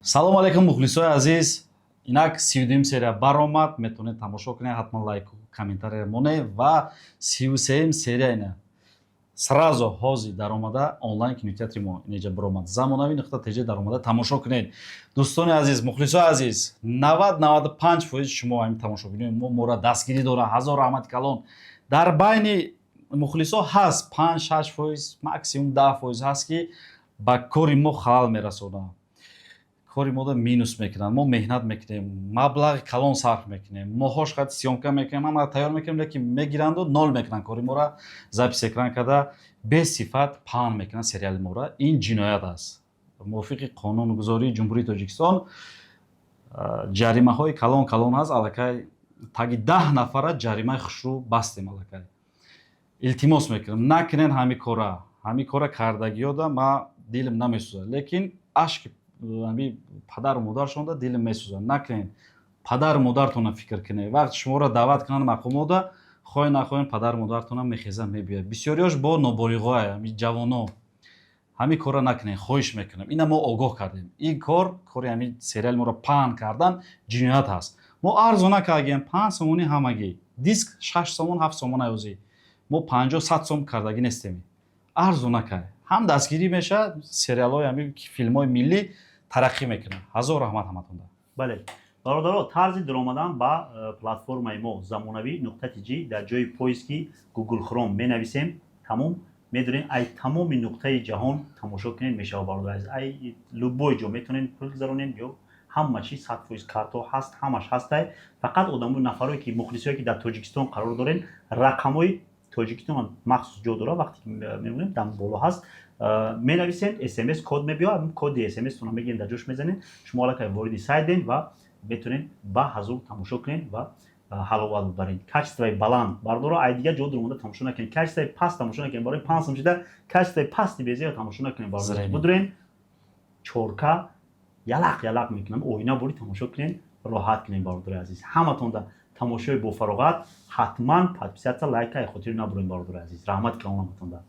салом алейкум мухлисои азиз. Инак 32 серия баромад, метавонед тамошо кунед, ҳатман лайку комментария монед ва 33 серия ина сразу ҳозир даромада онлайн кинотеатри мо инҷа баромад замонави.tj даромада тамошо кунед. Дӯстони азиз, мухлисои азиз, 90-95% шумо ҳамин тамошобинои моро дастгирӣ дорад. ҳазор раҳмати калон. Дар байни мухлисо ҳаст 5-6%, максимум 10% ҳаст ки ба кори мо халал мерасонад. کاری ما دا مینوس میکنن. ما مهنت میکنیم، مبلغ کلان صرف میکنیم، ماهاش خود سیامکه میکنیم، اما تیار میکنیم لیکن میگیرند و نال میکنن. کاری ما را زپیس اکران کرده به صفت پان میکنن سریال ما را. این جنایت است. موافق قانون گذاری جمهوری تاجیکستان جریمه های کلان است. الکی تاگی 10 نفر جریمه خشرو بستیم. الکی التماس میکنم نکنین همین کارا کردگی دا ما دیلم نمیسوزه. لیکن اشک падару модаршонда дилм месӯзад. Накунед падару модартона фикр кунед. Вақти шуморо даъват кунанд мақомода, хоҳе нахоҳед падару модартона мехезад мебиёяд. Бисёриёш бо ноболиғоа, ҷавоно ҳамин корро накунед. Хоҳиш мекунам. Ина мо огоҳ кардем. Ин кори ҳамин сериали моро паҳн кардан ҷиноят ҳаст. Мо арзона кардагем 5 сомони ҳамагӣ. Диск 6 сомон 7 сомон аёзӣ. Мо 50-100 сом кардагӣ нестем. арзона кай. ҳам дастгирӣ меша, сериалҳои ҳамин филмҳои миллӣ тараққӣ мекунад. ҳазор раҳмат ҳаматонда. бале бародаро, тарзи даромадан ба платформаи мо замонави.tj дар ҷои поиски Google Chrome менависем. Тамом медонед ай тамоми нуқтаи ҷаҳон тамошо кунед мешавад. бародаро, ай любой ҷо метавонед пул гузаронед, ё ҳама чиз 100% карто ҳаст, ҳамаш ҳастай. Фақат одамои нафарои ки мухлисое ки дар Тоҷикистон қарор дорен, рақамҳои Тоҷикистон махсус ҷо дора. вақте ки мебинем дам боло ҳаст, менависед, смс код мебиёд, коди смс туна мегиред, дар ҷош мезанед, шумо аллакай вориди сайт ден ва метавонед ба ҳазур тамошо кунед ва ҳаловат бубаред. качествои баланд бардоро ай дигар ҷо дуромада тамошо накунед. качествои паст тамошо накунед. барои 5 сом шида качествои пасти безея тамошо накунед. бардоро будурен 4К ялақ мекунам. оина бори тамошо кунед, роҳат кунед. бародари азиз, ҳаматонда тамошои бофароғат. ҳатман подписатсия, лайка хотири набуред. бародари азиз, раҳмати калон ҳаматонда.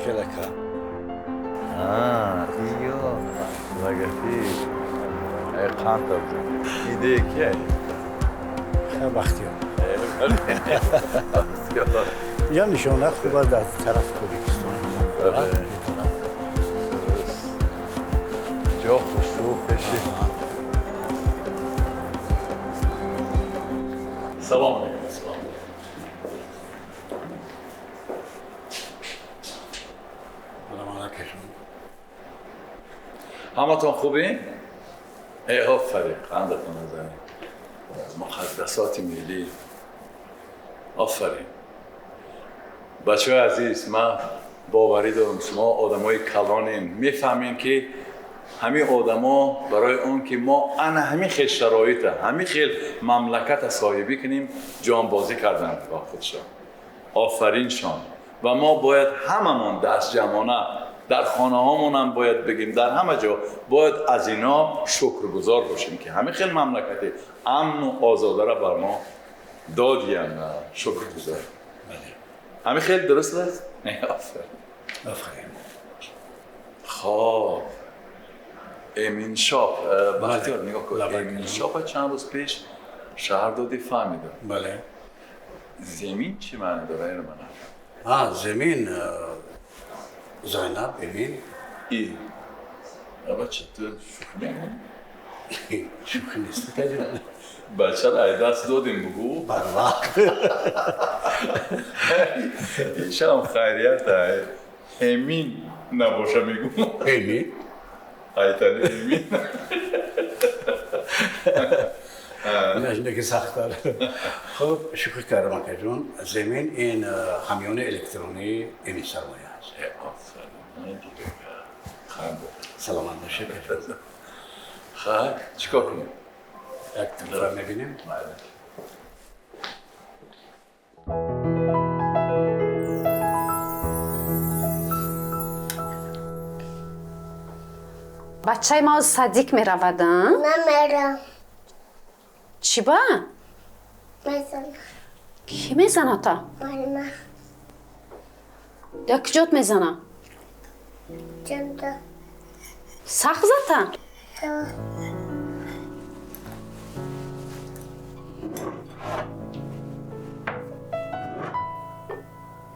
خلکا ایو وگفی ای قانتر ایده که خیلی بختیار یا نشانه خوبه در طرف کوردستان جا خوشو بشه سلام علیکم همتون خوبین؟ ای آفرین قندتون بزنید مقدسات ملی آفرین بچه عزیز من باوری دارم شما آدمای کلانین میفهمین که همین آدما برای اون که ما همین خیل شرایط همین خیل مملکت صاحبی کنیم جانبازی کردن با خودشان آفرینشان و ما باید هممون دست جمعانه در خانه هامون هم باید بگیم در همه جا باید از اینا شکرگزار باشیم که همین خیلی مملکت امن و آزاده را بر ما دادیم شکرگزار همین خیلی درست است؟ آفرین خب امین شاپ بختیار نگاه کن امین شاپ چند روز پیش شهر دادی فهمیدم بله زمین چی معنی داره اینو من زمین زینب امین ای بچه تو شوخی میکنی؟ شوخی نیست بچه را دست دادیم بگو بر وقت این شام خیریت های امین نباشه میگو امین ایتالی امین اینه که سخت داره خب شکر کردم اکا جون زمین این همیون الکترونی امین سرمایه هست سلامت باشه خب چیکار کنیم؟ یک تلفن میبینیم بچه ما صدیق می رودن؟ نمیرم چی با؟ میزنم کی میزنه تا؟ مالما یا کجات میزنه؟ جنده سخت زدن؟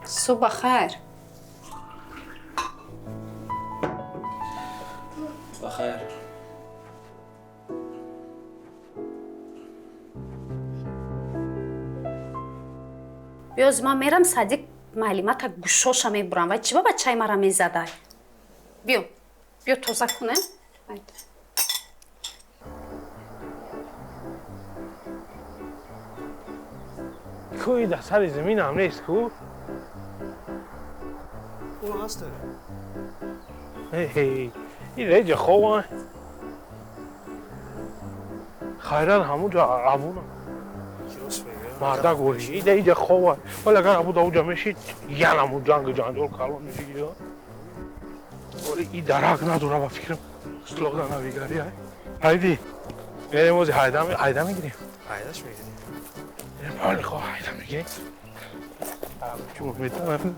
صبح خیر بخیر بیاز من میرم صدیق معلومات گوشاشا میبرم و چی با بچه مرا میزده بیا توزه کنه کوی در سر زمین هم نیست کو اون هست این ریج خواه خیران همون جا عبونه مرده گوری این ریج خواه ولی اگر عبود اوجا میشید یعنی همون جنگ جنجال کلان میشه گیره ولی این درک نداره با فکرم سلوگان نویگاری های هایدی میریم موزی حیده میگیریم عیدش میگیری بله خواه حیده میگیریم چون میتونم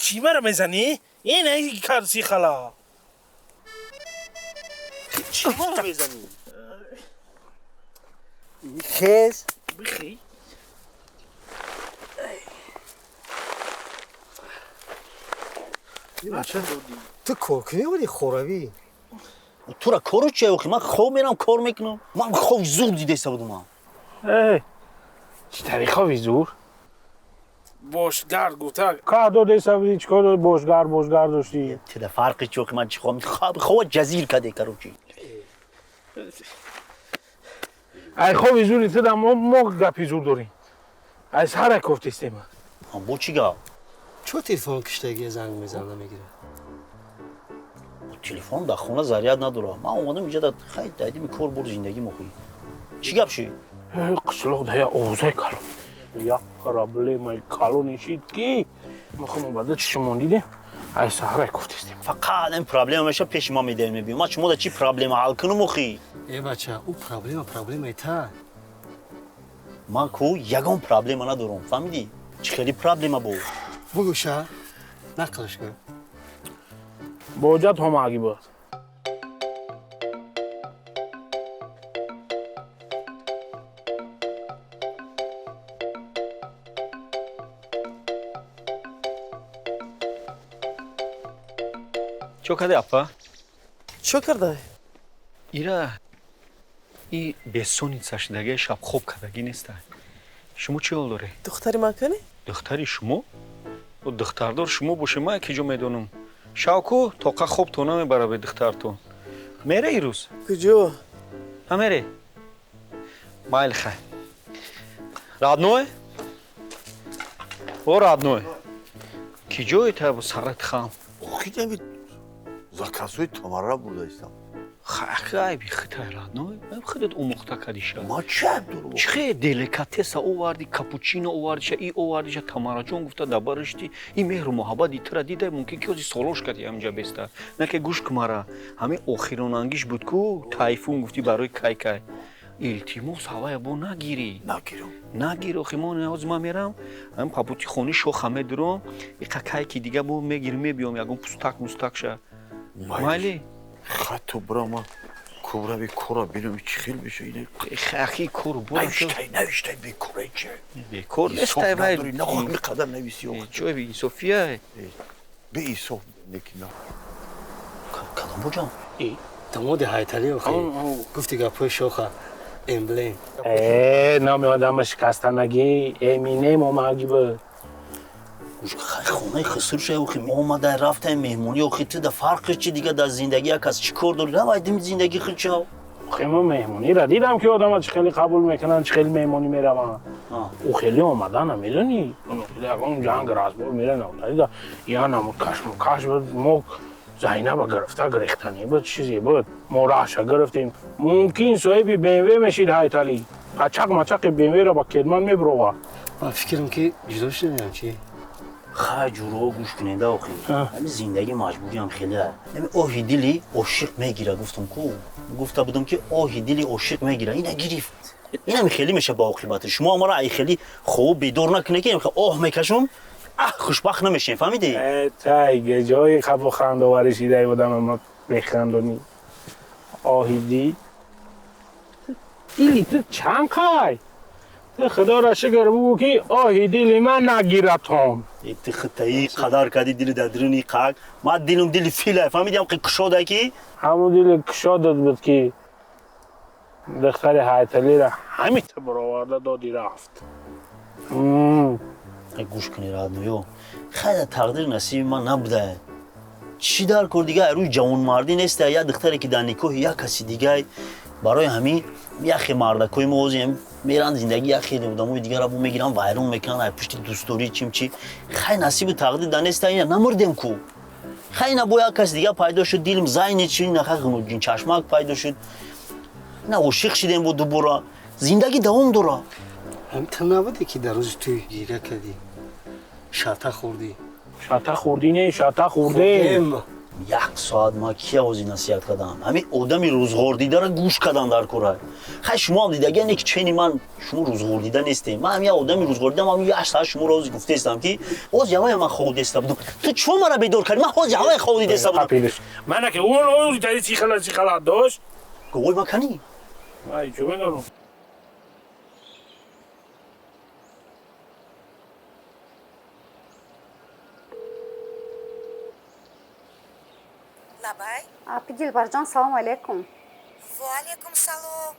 چی مرا میزنی؟ این کرسی خلا چی مرا میزنی؟ خیز بخی تو کار کنی ولی خوروی تو را کارو چه وقتی من خواب میرم کار میکنم من خواب زور دیده بودم چی طریقه زور؟ باشگرد گفته که داده سبودی چکار داده باشگرد داشتی؟ چه فرقی چه وقتی من چی خواب خواب جزیر کده کرو چی ای خوبی زوری تو دم ما گپی زور داریم از هر گفتیم با چی گپ چه تلفن کشتگی زنگ میزنه میگیره تلفن در خونه ضریت نداره من اومدم اینجا در خیلی دیدم کار بر زندگی مخوی چی گپ شی قشلق ده یا اوزای کالون یا پرابلم کالون نشید کی میخوام بعد چشمون دیدم ای سهره گفتیم فقط این پرابلم میشه پیش ما میدیم میبینم ما چه چی پرابلم حل کنم مخی ای بچه او پرابلم ایتا من کو یگان پرابلم ندارم فهمیدی چه خیلی پرابلم بود بگو شا نقلش کن بوجت هم آگی بود چه کرده اپا چه کرده؟ ایرا ای بسونیتش دیگه شب خوب کردگی نیست شما چی حال داره دختری من کنی؟ دختری شما و دختردار شما باشه من که جو میدونم شاوکو توقع خوب تو نمیبره به دخترتون میره ای روز کجا؟ ها میره مایل خیلی رادنوه او رادنوه کی جوی تا با سرت خام خیلی заказуй тамара будайсам خیلی بی خطای رادنوه من خودت اومخته کدیشه ما چه دورو چه دلیکاتس اووردی کاپوچینو اووردی ای اووردی تامارا جون گفته دبرشتی این مهر و محبت ایتر دیده ممکن که از سالوش کردی همینجا بسته نه که گوش کمارا همین آخرون انگیش بود کو تایفون گفتی برای کای التیموس هوای بو نگیری نگیرو خیمون از ما میرم هم پاپوتی خونی شو خمه درم یک کای کی دیگه بو میگیرم میبیام یگون پستاک مستاک شه مالی خطو برام کورا بی کورا بینم چی خیلی بشه اینه خاکی کور برو نوشته بی کورا چه بی کور نشته باید نخواه می قدم نویسی آخه چوی بی صوفیه بی ایسو نکی نه کدام بجام دماد هایتالی آخه گفتی گپای شوخه امبلم نام آدم شکستن نگی امینه ما مگی بود خونه خسر شه اوخی اومده رفته مهمونی اوخی تو ده فرق چی دیگه در زندگی یک از چی کار داری نبایدیم زندگی خود چه خیلی مهمونی را دیدم که آدم چه خیلی قبول میکنن چه خیلی مهمونی میرون او خیلی اومدن میدونی اون جنگ رازبور میرن دیدم یا نمو کش بود مو زینب گرفته گریختنی بود چیزی بود ما راشه گرفتیم ممکن صاحبی بیموی میشید هایتالی قچق مچق بیموی را با کدمان میبروه من فکرم که جدا شدیم چی خیلی جورو گوش کننده آخی همین زندگی مجبوری هم خیلی همین آهی دلی عاشق میگیره گفتم کو گفته بودم که آهی دلی عاشق میگیره اینه گرفت این هم خیلی میشه با عاقبت شما ما را ای خیلی خوب بیدار نکنه که آه میکشم خوشبخت نمیشه فهمیدی تای جای خب خنده ورشیده بودم ما بخندونی آهیدی دیلی تو چند خای خدا را شکر بگو که آهی دیلی من نگیرتم ایت خطایی قدر کردی دل در درونی قاق ما دلم دل فیله فهمیدیم که کشاده کی همون دل کشادت بود که دختر هایتالی را همین تا برآورده دادی رفت گوش کنی رادنویو خیلی تقدیر نصیب من نبوده چی در کار دیگه روی جوان مردی نیست یا دختری که در نکاح یا کسی دیگه برای همین یخی مردکوی موزیم میرن زندگی یخی آدمای دیگه را بو میگیرن وایرون میکنن پشت دوستوری چی خیلی نصیب تقدیر دانست اینا نمردیم کو خیلی نبویا کس دیگه پیدا شد دیلم زاین چی نه غمگین چشمک پیدا شد نه عاشق شدیم با دوباره زندگی دوام داره همین تو نبودی که در روز توی گیره کردی شاته خوردی شاته خوردی نه شاته خورده یک ساعت ما کیا اوزی نصیحت کردم همین آدمی روزگار دیده را گوش کردن در کره خیلی شما هم دیده یعنی که چنین من شما روزگار دیده نیستیم من همین آدمی روزگار دیدم همین 8 ساعت شما روز گفته استم که اوز جوای من خود است بودم تو چون مرا بیدار کردی من خود جوای خودی است بودم من که اون جدی چی خلا داشت گوی ما کنی ای چه بدونم لبای апи дилбарҷон салом алейкум وعلیکم سلام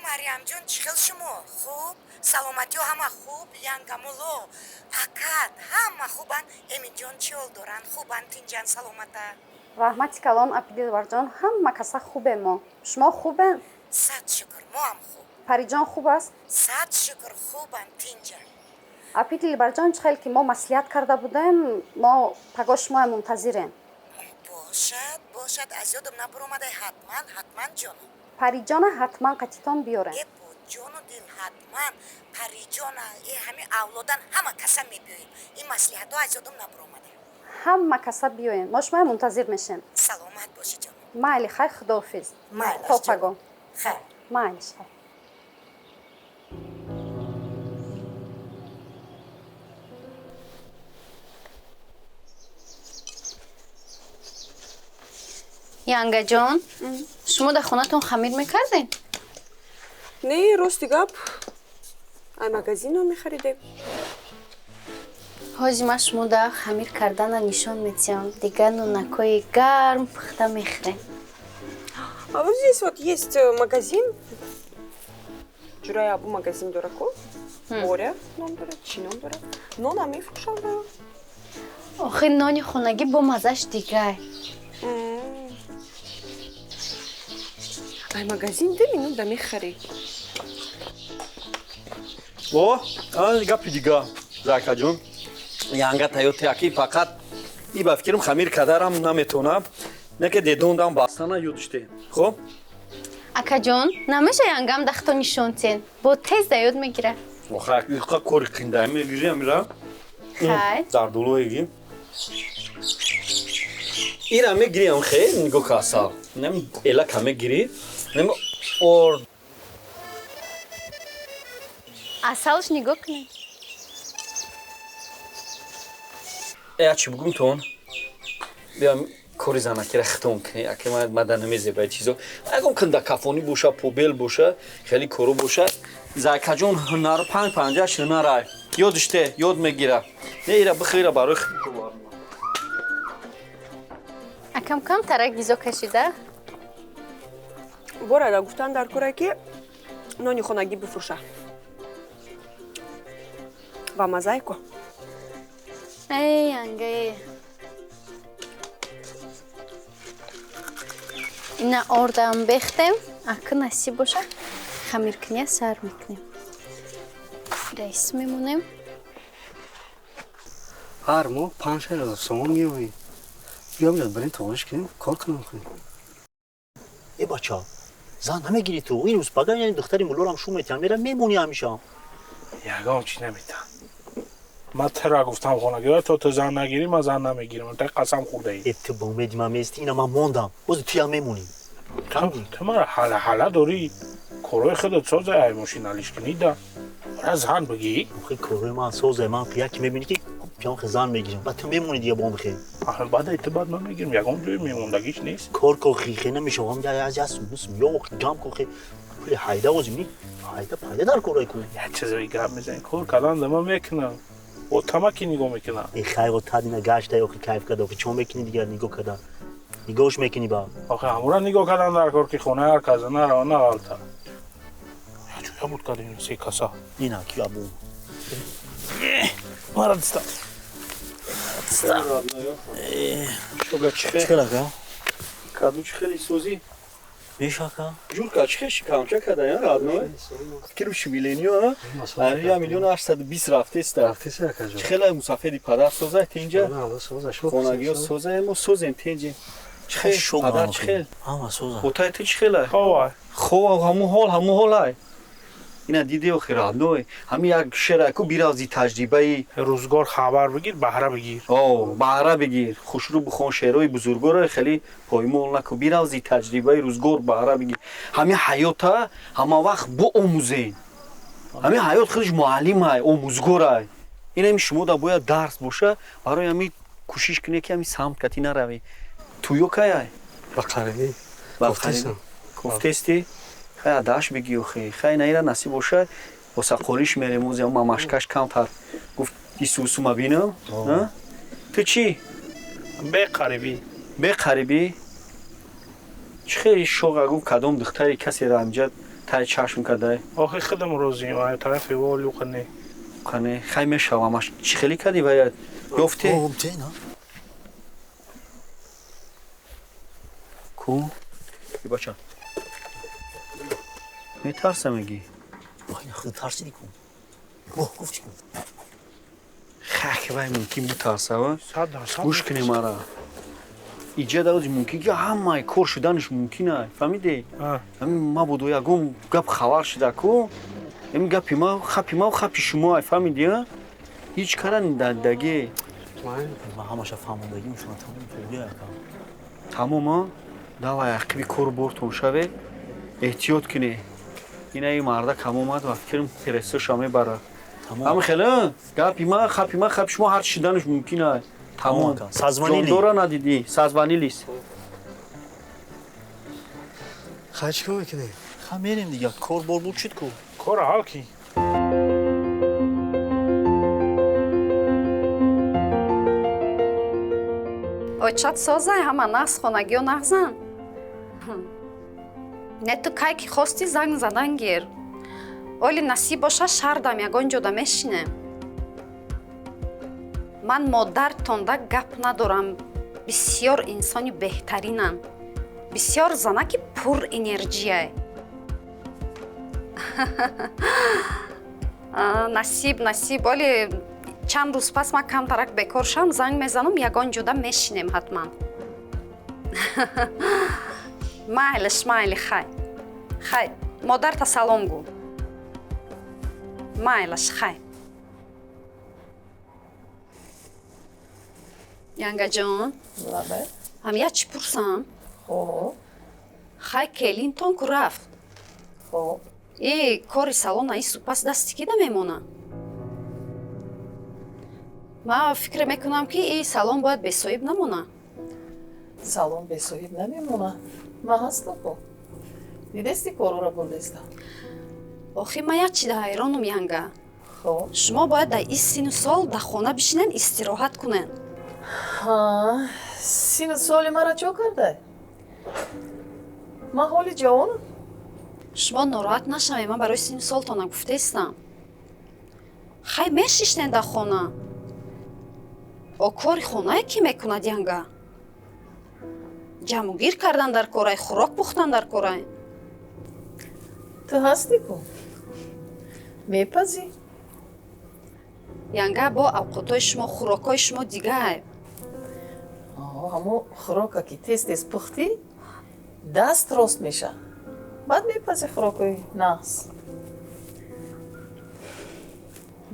مریم جون چخل شما خوب سلامتی و همه خوب ینگمولو فقط همه خوبن امی جون چیول دارن خوبن тинҷан саломата раҳмати калон апи дилбарҷон ҳама каса хубем мо шумо хубен сад шукр моам хуб. Париҷон хуб аст? Сад шукр хубам тинҷа. Апити Либарҷон чихел ки мо маслиҳат карда будем, мо пагоҳ шумоя мунтазирем. Бошад, аз ёдам набуромадай ҳатман ҷонам. Париҷона ҳатман қатитон биёрем. ҷону дил ҳатман париҷона ҳамин авлодан ҳама каса мебиёем. Ин маслиҳатҳо аз ёдам набуромадай. Ҳама каса биёем. Мо шумоя мунтазир мешем. Саломат боши ҷонам. Майли хай, худоҳофиз. То пагоҳ. Хай. Майлиш хай. Янгаҷон, шумо дар хонатон хамир мекардем? Не, рости гап. Ай магазино мехаридем. ҳози ма шумо дар хамир кардана нишон медиҳам. Дигар нунакҳои гарм пухта мехӯрем. А вот здесь вот есть магазин. Ҷурай абу магазин дораку. Боря ном дорад, чӣ ном дорад. Нон ҳам мефурӯшам дорад. Охир нони хонагӣ бо маззаш дигар. Ай магазин деми нун да мехарӣ. гапи дига закаҷон янга таётеаки фақат и ба фикрам хамир кадарам наметонам неке дедондам бастана ёдиште хоб Акаҷон, намеша янгам дахто нишонтен. Бо тез да ёд мегира. охаиқа кори қиндай мегирӣ амира Хай. дар дулоеги ира мегирӣ ам хе нигоҳ касал нем элака мегирӣ нем ор Асалш нигоҳ кунед. чӣ бугум тон биам кори занакира хитон кунӣ аки мада намезебаи чизо ягон канда кафонӣ боша побел боша хеле коро боша закаҷон ҳунар 5-5 ҳунарай ёдиште ёд мегира не ира бихира барои Акам-кам тарак гизо кашида? Борада гуфтан дар кора ки нони хонагӣ бифурӯша. Ба маззае ку. Эй, янгаe. Ина ордам бехтем, ака насиб боша. Хамиркуния сар мекунем. Райс мемонем. ҳар моҳ 5,000 сомон меоӣ. биём ёд барем тавониш кунем кор кунам кунем. Э бача, зан намегири ту? Ин рӯз пага яни духтари муллорам шум метиҳам, мера мемонӣ ҳамеша. ягон чӣ намедам. Ман тра гуфтам хонагира то ту зан нагирӣ, ман зан намегирам. Та қасам хӯрдаӣ. Ту ба умеди ман меисти, ина ман мондам. Бози туям мемонӣ. Ту мара ҳала дорӣ. Корои худат созай, ай мошиналиш кунӣ да. Бара зан бигӣ. Охи корои ман созай, ман яке мебинӣ ки пиёнхи зан мегирам. Ба ту мемонӣ дига бо мехе. Бадай ту бад ман мегирам, ягон ҷои мемондагиш нест. Кор ко хихе намешавам, ёх ҷамъ ко хе. Пули ҳайда озимӣ. Ҳайда пайда дар корай ку. Як чизои гап мезани. Кор кадан да ман мекунам. Бо тамаки нигоҳ мекунам. Э хайво тадина гашта охи кайф када, охи чон мекунӣ дигар нигоҳ када. Нигоҳш мекунӣ ба. Охи ҳамура нигоҳ кадан дар кор ки хонаи ҳар каса нарава нағалта. Ҷоя буд кадем се каса. Ина ки абу. Мара диста. Шуга чихел ака. Каду чихели сӯзи. Мешака. ҷурка чихел шикамча када я радной фикру шивилениё а 1,820,000 рафтеста рафтеса акаҷон чихелай мусафеди падар созай тинҷа хонагиё созай мо созем тинҷи чихел падар чихел ҳама соза отай ти чихелай хова хова ҳаму ҳолай ина диде охир радной ҳами як шерайку биравзи таҷрибаи рӯзгор хабар бигир баҳра бигир баҳра бигир хушрӯ бихон шерои бузургоро хеле поймол наку биравзи таҷрибаи рӯзгор баҳра бигир ҳами ҳаёта ҳама вақт бо омӯзен ҳами ҳаёт худаш муаллимай омӯзгорай инами шумо да бояд дарс боша барои ҳами кӯшиш кунед ки ҳами самт кати наравӣ туё каяй бақарагӣ кофтести хай адаш бигӣ охи хай наира насиб бошад бо сақолиш мерем ози мамашкаш камтар гуфт исусума бинам ту чӣ беқарибӣ чӣ хели шоға гуфт кадом духтари касеро амҷад тай чашм кадай охи худам розием ай тарафи волю қане қане хай мешавамаш чӣ хели кади вая ёфте ку бача метарса меги худ тарсидӣ ку бо гуфт ку хак вай мумкин бутарсава 100% гӯш кунӣ мара иҷа давози мумкин ки ҳамаи кор шуданаш мумкина фаҳмиде ҳамин мабудо ягон гап хабар шуда ку ин гапи ма хапи шумо фаҳмиди ҳеҷ кара дадаге ма ҳамаша фаҳмондагим шумо тамом пурдия ка тамома давай ақиби кору бортон шаве эҳтиёт кунӣ инаи марда камомад ва фикрам прессаша мебара ҳама хела гапи ма хапи шумо ҳар чи шуданаш мумкина тамом ҷондора надидӣ сазванилис хай чикор мекунем ха мерем дига кор бор буд шуд ку кора ҳал ки очат созай ҳама нағз хонагиё нағзан не ту кай ки хости занг задан гир оли насиб боша шардам ягон ҷода мешинем ман модартонда гап надорам бисёр инсони беҳтаринам бисёр занаки пур энержияй насиб оли чанд рӯз пас ман камтарак бекор шам занг мезанам ягон ҷода мешинем ҳатман майли хай модарта салом гӯ майлаш хай янгаҷон ҳамия чӣ пурсам хай келинтон ку рафт кори салона и супас дасти кида мемона ман фикр мекунам ки салон бояд бесоҳиб намона салон бесоҳиб намемона ма ҳастам ко дидести корора бурдеста охи ман як чида ҳайронум янга шумо бояд дар ин сину сол дар хона бишинен истироҳат кунен сину соли мара чо кардай ман ҳоли ҷавонам шумо нороҳат нашавед ман барои сину солтона гуфтаистам хай мешиштен дар хона кори хонае ки мекунад янга ҷамъугир кардан дар корай хӯрок пухтан дар корай ту ҳастӣ ку мепазӣ янга бо авқотҳои шумо хӯрокҳои шумо дигай ҳамо хӯрока ки тез пухтӣ даст рост меша баъд мепазӣ хӯрокҳои нағз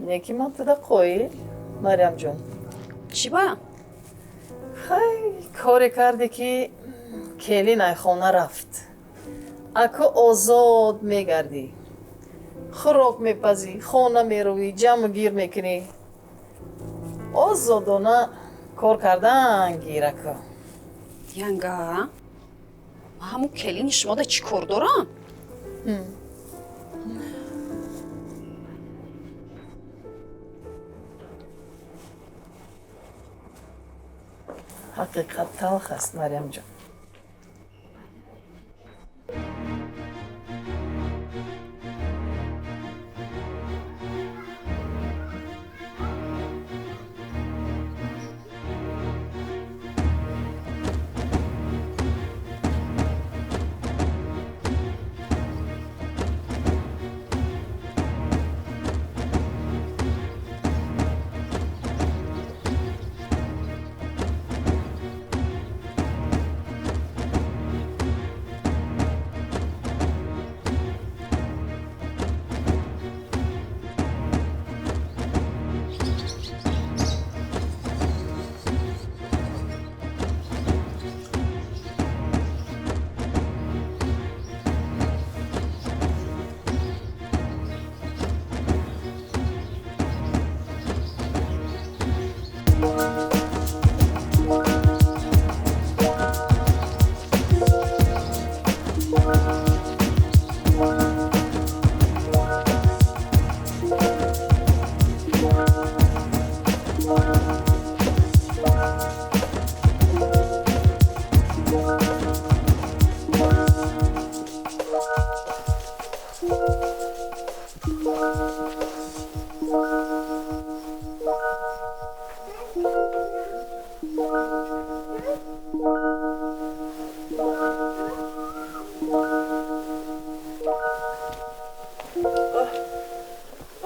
неки ман туда қоил марямҷон чӣ ба хай коре карде ки келинай хона рафт аку озод мегардӣ хӯрок мепазӣ хона меровӣ ҷамъгир мекунӣ озодона кор кардан гираку янга ҳамун келини шумо да чӣ кор дорам ҳақиқат талх аст марямҷон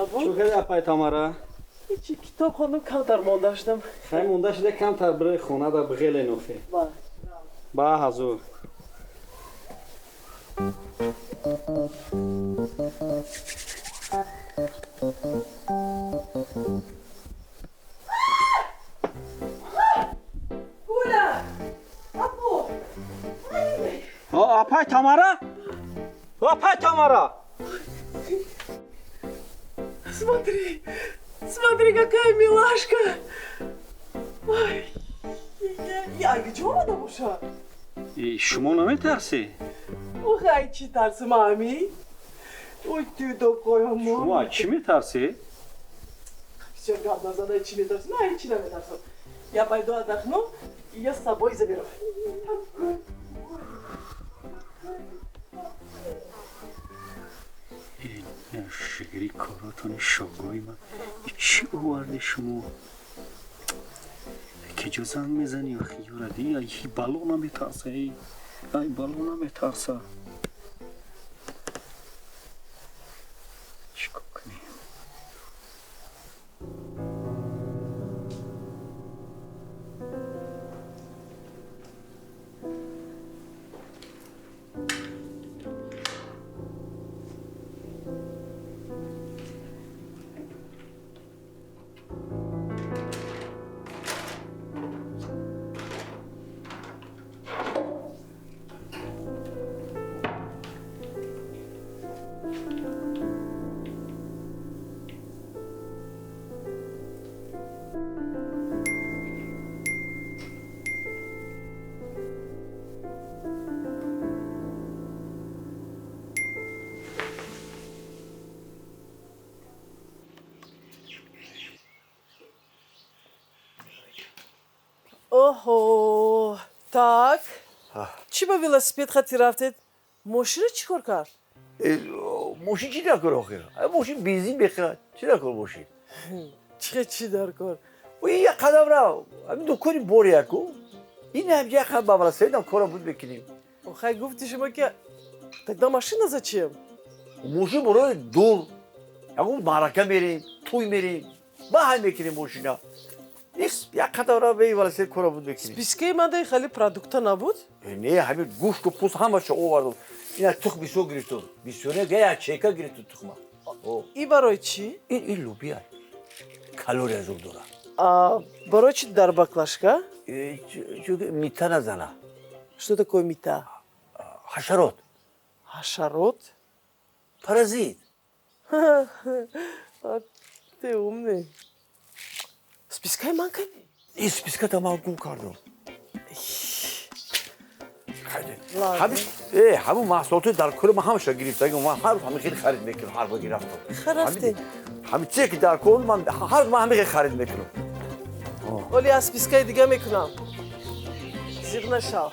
Абу? Чӯ кардӣ апай Тамара? Ҳичи китобхонам камтар монда шудам. Хай монда шуда камтар бирои хонада биғеле нӯхе. Ба ҳазур. Апай Тамара? Апай Тамара! Смотри, какая милашка. Ой, я где она уша? Шумо наметарсӣ? Ох, ай, чи тарсим, ами? Ой, ты такой мама. Шумо аз чӣ метарсӣ? Все, гад назадай, чи метарсим? Ай, чи наметарсим. Я пойду отдохну, и я с собой заберу. шигри коротони шогои ман чӣ оварди шумо? киҷо занг мезани вақи юради ай бало наметарса, ай бало наметарса. чикор кунем? Ого, так. Чи ба велосипед хати рафтед? Мошина чӣ кор кард? ماشین چی نکن آخه؟ ماشین بنزین بخرد چی نکن ماشین؟ چی در کار؟ و این یک قدم رو همین دکانی بار یکو این هم یک قدم با ولسپید هم کارم بود بکنیم. آخه گفتی شما که тогда машина зачем? ماشین برای دور یکو معرکه میریم توی میریم با هم میکنیم ماشینا نیست یک قدم رو به ولسپید کارم بود بکنیم. списке манда خیلی پرودукта نبود؟ نه همین گوشت و پوست همه شو آوردم. اینا تخم بیسو گرفتم بیسونه گه چیکا گرفتم تخمه. این برای چی؟ این لوبیا کالری از اون داره. برای چی در باکلاشکا؟ چون میتا نزنه. Что такое میتا؟ حشرات. حشرات؟ پارازیت. ты умный. спискай من کنی؟ این списка تمام گم کردم. همون محصولات در کل ما همش گرفتم من هر روز همین خیلی خرید میکنم هر بار گرفتم خرفته همین چیزی که در کل من هر روز همین خرید میکنم ولی از سپیسکای دیگه میکنم زیغ نشو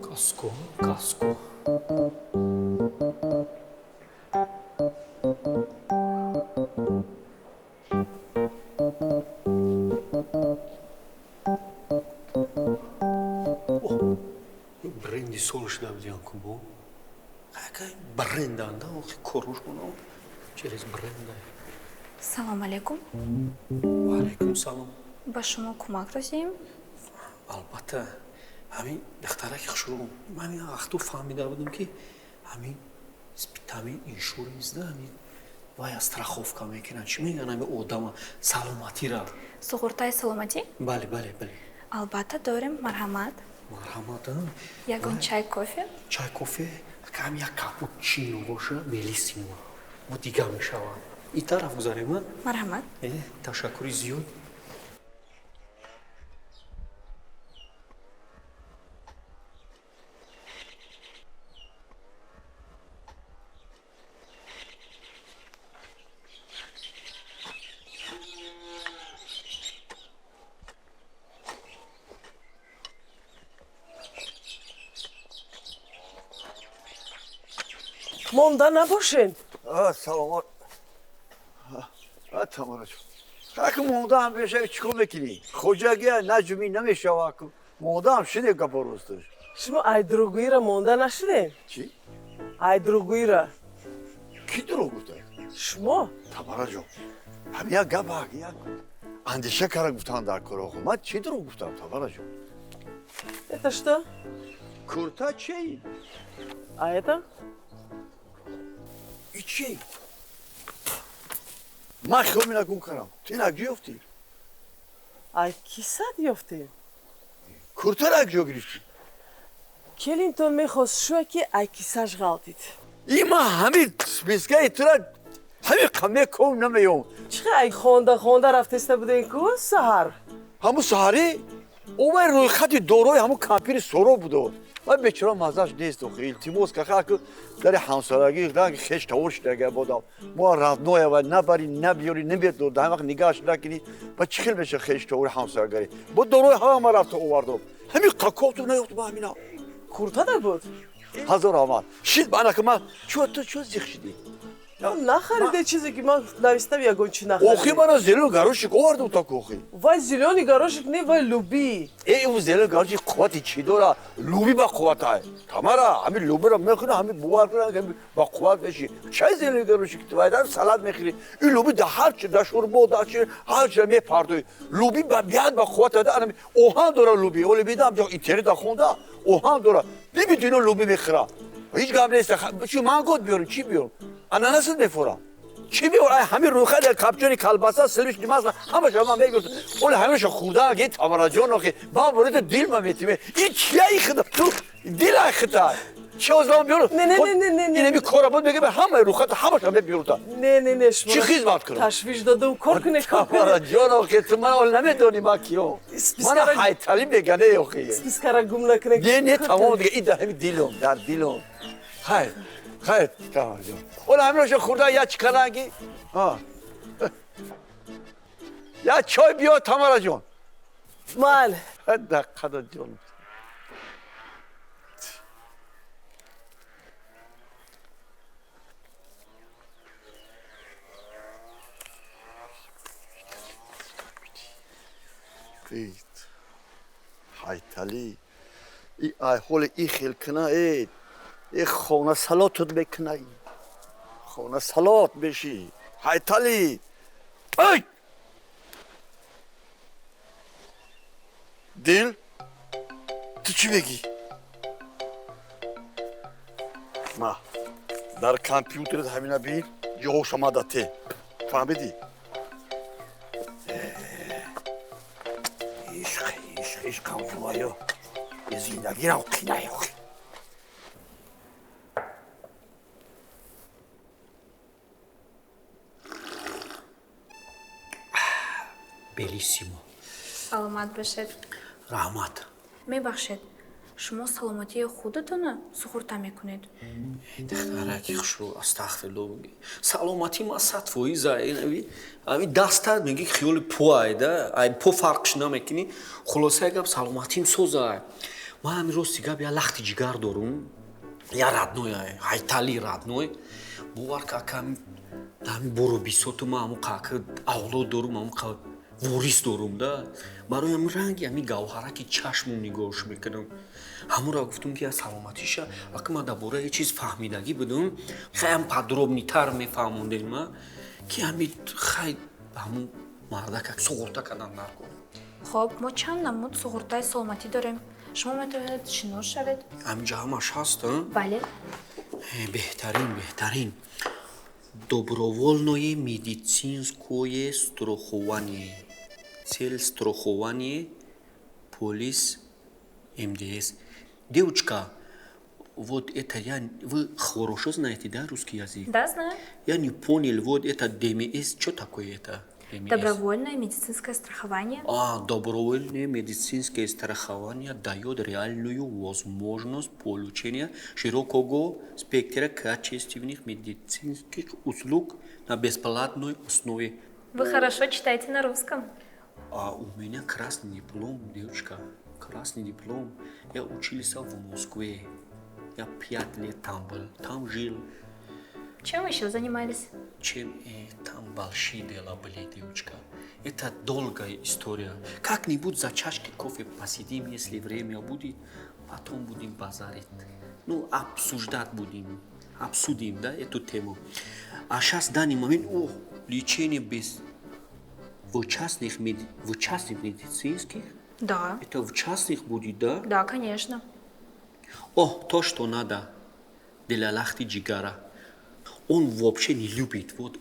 Каско, каско. Бренди солнечный обдянку был. Какая бренда, да, ох, корушку, ну, через бренда. Салом алейкум. Алейкум салом. Ба шумо кӯмак розием? Албатта. Ҳамин дахтараки хушрӯ. Ман вақту фаҳмида будам ки ҳамин спитамин иншуранс да, ҳамин вай аз страховка мекунанд. Чӣ мегӯянд ҳамин одама саломатира? Суғуртаи саломатӣ? Бале, бале, бале. Албатта дорем, марҳамат. Марҳамат, Ягон чай, кофе? Чай, кофе? Кам як капучино боша, белиссимо. Мо дигар мешавад. И тараф гузарем, а? Марҳамат. Ташаккури зиёд. монда набошен. Саломат. Тамара ҷон. Как монда ҳам бешави чӣ кор мекунӣ? Хоҷагия наҷумӣ намешава. Монда ҳам шине гапорусташ. Шумо айдурӯгӯира монда нашудем? Чӣ? Айдурӯгӯира. Ки дурӯғ гуфта? Шумо? Тамара ҷон. Ҳам як гап як андеша кара гуфтан дар короғо. Ман чӣ дурӯғ гуфтам, Тамара ҷон? Это что? Курта чӣ? А это? И чӣ? Ман хиёл накун карам. Ту ин як ҷо ёфтӣ? Ай кисат ёфтем. Куртара як ҷо гирифтӣ? Келинтон мехост шуя ки ай кисаш ғалтид. И ман ҳамин спискаи тура ҳамин қаме ком намеём. Чихе ай хонда рафтеста будем ку саҳар? Ҳамун саҳаре? Овай рӯйхати дорои ҳамун кампири соро будод. Ман бечора маззаш нест охи. Илтимос каха ку дари ҳамсарагӣ ранги хеш тавош дага бодам. Мо равноя ва набари набиёри намедод. ҳамин вақт нигоҳаш накунӣ. Ба чӣ хел меша хеш тавори ҳамсарагарӣ. Бо дорои ҳама рафта овардам. Ҳамин қакоту наёфт ба ҳамина. Куртада буд? Ҳазор рамат. Шид баънака ман ту чӯ зиқ шидӣ? Нахариде чизе ки ман навистам ягон чи нахарид. Охи мана зелёни горошик овардам так охи. Вай зелёни горошик не, вай луби. У зелёни горошик қуввати чӣ дора? Луби ба қувватай. Тамара, ҳамин лубиро мехӯра, ҳамин бувар кунад, ба қувват мешӣ. Чай зелёни горошик ту вайдар салат мехӯри. Ин луби да ҳар чӣ да шӯрбо да чӣ ҳар чӣ мепардои. Луби ба биад ба қувват дада, оҳан дора луби. Оли бида ҳамҷо интернета хонда, оҳан дора. Бибидуно луби мехӯра. Ҳеҷ гап нест. Чӣ мангот биёрем, чӣ биёрем? Ананасит мефурам. Чӣ биёрам? Ҳамин рӯйхати капчони колбаса, силвиш нимаса ҳамаша ман мегӯфтам. Оли ҳамаша хурдан ки Тамараҷон охи. Ман борида дил ма метиме. Ин чия ихида? Ту дил ахитай. Чӣ озам биёрам? Не. Инами кора буд мегӯям ҳамаи рӯйхати ҳамаша мебиёрам. Не, шумо. Чӣ хизмат кунам? Ташвиш додам, кор кунед. Тамараҷон охи, ту ман оли намедонӣ ман киём. Мана ҳайталӣ мегане охи. Спискара гум накунед. Не, тамом дига. Ин дар ҳамин дилом, дар дилом. Хайр. Хайр, Тамараҷон. Ола ҳаминоша хурдан як чӣ канаги? Як чой биёр, Тамараҷон. Мале. Даққадаҷон. ҳайталӣ. Ай ҳоли и хелкина хона салотот мекунай. Хона салот бешӣ. Ҳайталӣ. Ай! Дил? Ту чӣ мегӣ? Ма дар компютерет ҳамина бир ҷоҳош омада те. Фаҳмидӣ? ишқ қавҷувайо. Зиндагиро қинай охи. Белиссимо. Саломат бошед. Раҳмат. Мебахшед. шумо саломатии худатона суғурта мекунед. духтараки хушру астағфируллоh миги саломати ма 100% ай ави даста миги хиёли пуайда ай по фарқш намекини хулоса гап саломатим соза ма ами рости гап я лахти ҷигар дорум я радной ай ҳайтали радной бовар какам дами боро бисоту ма аму қака авлод дорум аму қа ворис дорум да барои ами ранги ами гавҳараки чашму нигоҳш мекунам ҳамуро гуфтум ки аз саломатиша вақти ма дар бораи чиз фаҳмидагӣ будум хаям подробнитар мефаҳмондем ма ки ами хай ҳаму мардакак суғурта кардан наркун хоб мо чанд намуд суғуртаи саломатӣ дорем шумо метавонед шино шавед ҳаминҷа ҳамаш ҳаст бале беҳтарин добровольное медицинское страхование цел страхование полис МДС девочка вот это я вы хорошо знаете да русский язык да знаю я не понял вот это ДМС что такое это добровольное медицинское страхование добровольное медицинское страхование дает реальную возможность получения широкого спектра качественных медицинских услуг на бесплатной основе. Вы хорошо читаете на русском. У меня красный диплом, девочка, красный диплом. Я учился в Москве. Я 5 лет там был, там жил. Чем еще занимались? Там большие дела были, девочка. Это долгая история. Как-нибудь за чашкой кофе посидим, если время будет, потом будем базарить. Ну, обсуждать будем, обсудим, да, эту тему. А сейчас в данный момент, лечение без... В частных медицинских? Да. Это в частных будет, да? Да, конечно. То, что надо для лахти джигара. Он вообще не любит. Вот,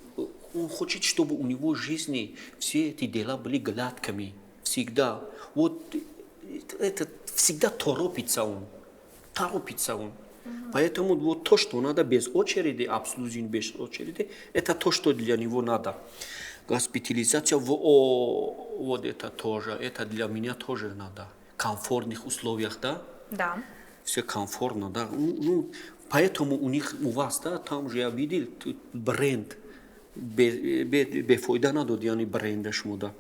он хочет, чтобы у него в жизни все эти дела были гладкими. Всегда. Вот это всегда торопится он. Поэтому вот то, что надо без очереди, обслуживание без очереди, это то, что для него надо. Госпитализация, вот это тоже. Это для меня тоже надо. В комфортных условиях, да? Да. Все комфортно, да? Поэтому у вас, да, там же я видел бренд. Бефойда надо делать бренда шмуда.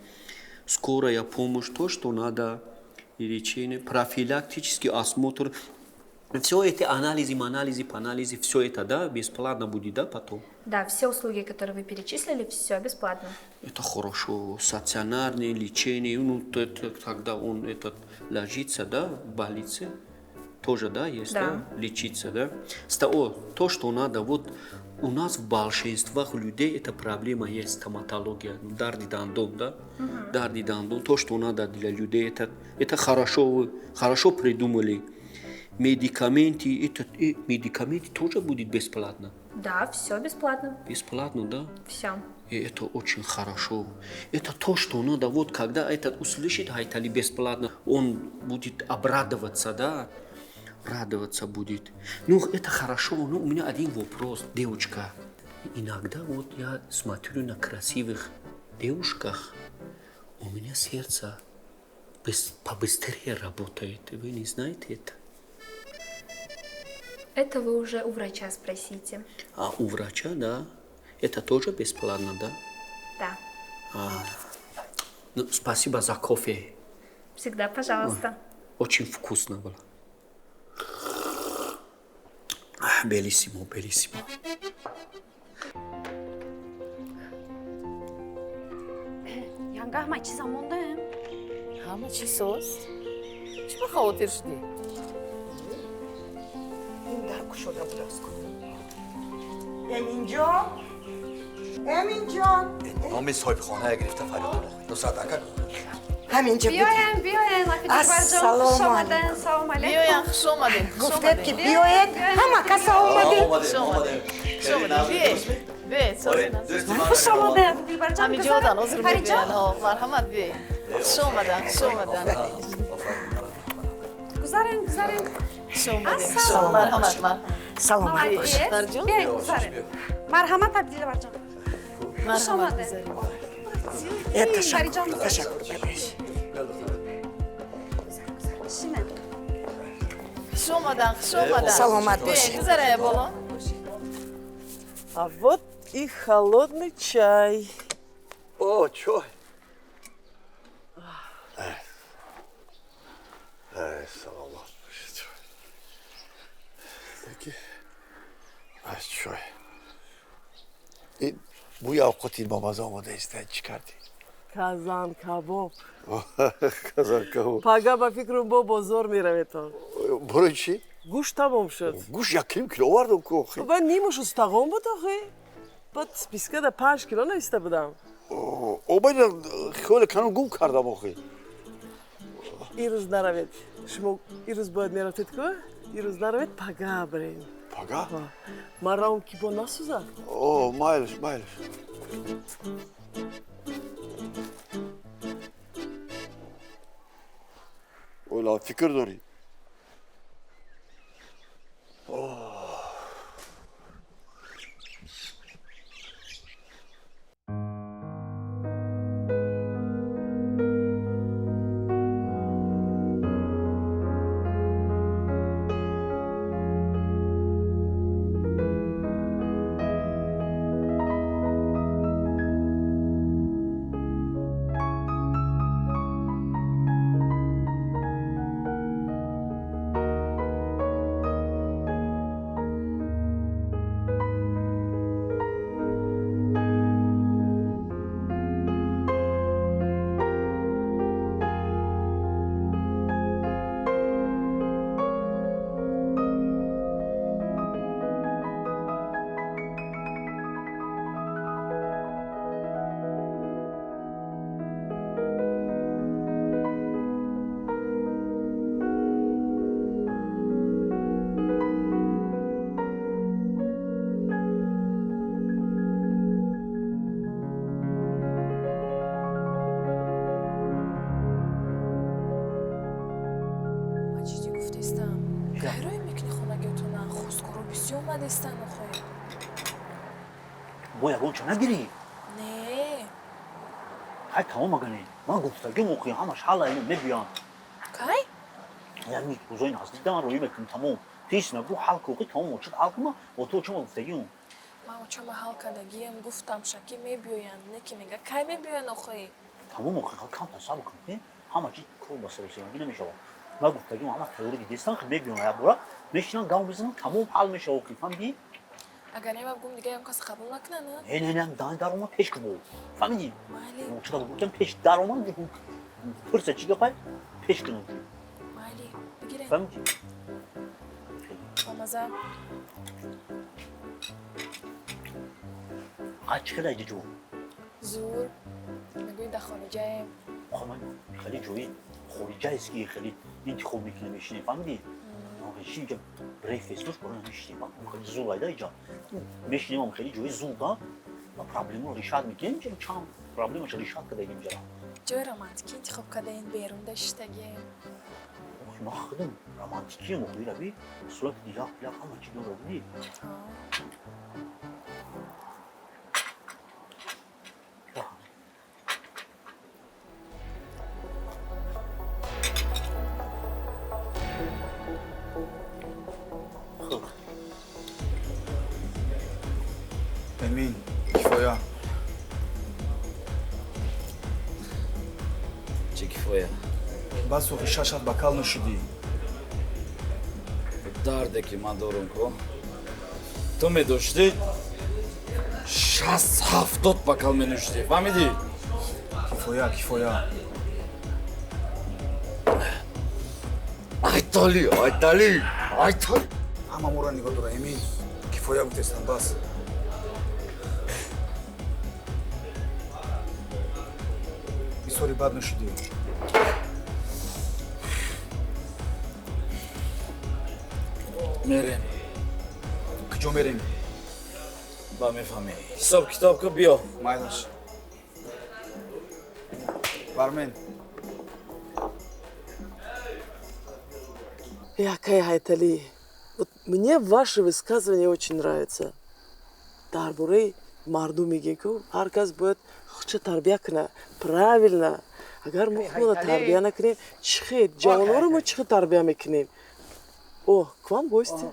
Скорая помощь, то, что надо, лечение, профилактический осмотр. Все эти анализы, все это, да, бесплатно будет, да, потом? Да, все услуги, которые вы перечислили, все бесплатно. Это хорошо. Стационарное лечение, когда он ложится, да, в больнице. Тоже, да, есть, да, лечиться, да. То, что надо, вот у нас в большинстве людей эта проблема есть, стоматология, дарди дандон, да, дарди дандон, то, что надо для людей, это хорошо придумали. Медикаменты тоже будет бесплатно? Да, все бесплатно. Бесплатно, да? Все. И это очень хорошо. Это то, что надо, вот когда этот услышит, Хайтали бесплатно, он будет обрадоваться, да? Радоваться будет. Это хорошо, но у меня один вопрос, девочка. Иногда вот я смотрю на красивых девушках, у меня сердце побыстрее работает. Вы не знаете это? Это вы уже у врача спросите. У врача, да? Это тоже бесплатно, да? Да. Спасибо за кофе. Всегда, пожалуйста. Очень вкусно было. Белиссимо. Янга ҳама чиза мондаем? Ҳама чиз сост? Чӣ ба хавотир шудӣ? ин дар кушода буд кун. эминҷон نام صاحبخانه گرفته فریاد دو ساعت اکر ҳаминҷа биёян ассалому салом алайкум биёян хуш омадед гуфтед ки биёед ҳама каса омадед хуш омадед ҳамиҷодан ҳозир мебиёян марҳамат биёед хуш омадан гузарен хуш омадед марҳамат биёед гузарен марҳамат абдилбарҷон хуш омадед ташаккур бебеш Шина. خوش اومدن سلامت باشی. بذاره بالا А вот и холодный чай. О, чай. Саламат боши чай. Таки. Чай. بو اوقاتی با مزه آماده است چی کردی؟ Kazan kabop. کازان کباب. Paga ba fikrum bo bozor میره تو. برای چی؟ گوش تمام شد. گوش 1 کیلو آوردم که. و نیمش استقام بود آخه. بعد بیسکت 5 کیلو نوشته بودم. او باید خیلی کنون گم کردم آخه. این روز نروید. شما این روز باید میرفتید که؟ این روز نروید پاگا بریم. پاگا؟ من راهم کی با نسوزه. اوه مایلش. اولا فکر داری؟ بو یگون چه نگیری؟ نه های تمام مگنی من گفتگی موقعی همش حالا اینو میبیان کی؟ یعنی روزای نزدیک دارم روی میکنم تمام تیس نگو حال کوقی تمام وچه حال کنم و تو چه گفتگی اون من چه حال کردگیم گفتم شکی میبیان نکی میگه کی میبیان آخه تمام موقعی کام تصاب کنی همه چی کور بسازی نمیشه من گفتگی همه تئوری دیستان خیلی میبیان یا برا میشنن گام بزنم تمام حال میشه اوکی فهمیدی؟ اگر نیم بگم دیگه هم کس قبول نکنه نه؟ نه دان دارم پیش کنم فهمیدی؟ مالی چرا بگم پیش دارم فرصت چی گفت پیش کنم مالی بگیره فهمیدی؟ مامازه چه کردی جو؟ زور میگوی در خانجه من خیلی جوی خارجه است که خیلی انتخاب میکنه میشینه فهمیدی؟ شیء که برای فیسبوک برای نمیشیم من خیلی زور ایده اینجا میشینیم هم خیلی جوی زور دا و پرابلم رو ریشاد میکنیم چون چند پرابلمش ریشاد کرده اینجا جای رومانتیکی انتخاب کرده این بیرون داشتگی ما خودم رومانتیکی موقعی روی صورت دیگه همه چی رو بودی امین کفایا چه کفایا؟ بس و ششت بکال نشدی درده که من دارم که تو می داشتی 60-70 بکال می نوشتی فهمیدی؟ کفایا айтали ҳама моро нигоҳ дора эмин кифоя гуфтестан бас бисёри бад нӯшидӣ мерем куҷо мерем ба мефаҳмӣ ҳисоб китоб ка биё майлаш бармен Якая Айтали, вот мне ваше высказывание очень нравится. Дарбурей марду миге ки ҳар кас бояд худша тарбия кунад правильно. Агар мо худо тарбия накунем, чӣ хел ҷавонҳоро мо чӣ хел тарбия мекунем? О, к вам гости.